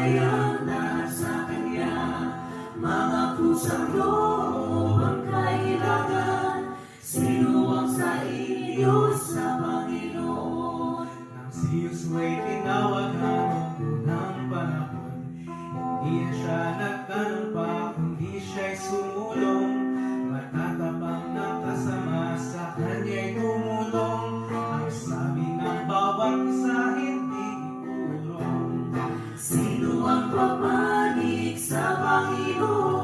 hayang lahat sa Kanya. Mga pusang loob ang kailangan, sinuwang sa iyo sa Panginoon. Nang si Josua'y tinawag noong unang panahon, hindi siya nagtanong pa, kundi siya'y sumulong. Matatapang na kasama sa kanya'y tumulong. Ang sabi ng bawat isa hindi ikurong. Sino ang papanig sa Panginoon?